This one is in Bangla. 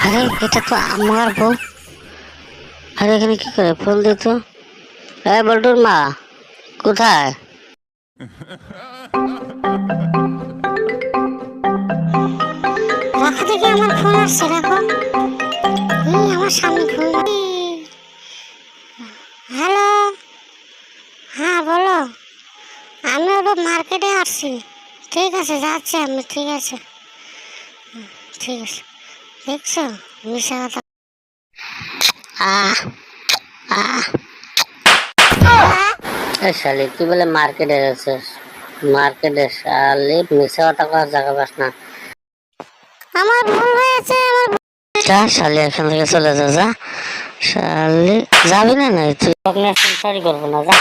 আরে এটা তো আমার বউ। আরে এখানে কি করে ফোন দিত? বল্টুর মা কোথায়? রাখো দেখি, আমার ফোন আসছে, রাখো। আমার সামনে ফোন। হ্যালো, হ্যাঁ বলো। আমি ওটা মার্কেটে আসছি। ঠিক আছে, যাচ্ছি আমি। ঠিক আছে, ঠিক আছে। দেখছো মিশা কথা। শালি তুই বলে মার্কেটে গেছিস? মার্কেটে শালি মিশা কথা করার জায়গা পাস না। আমার ভুল হয়েছে। যা শালি, এখান থেকে চলে যা। যা শালি, যাবি না? নাই তুই সরি করবো না, যা।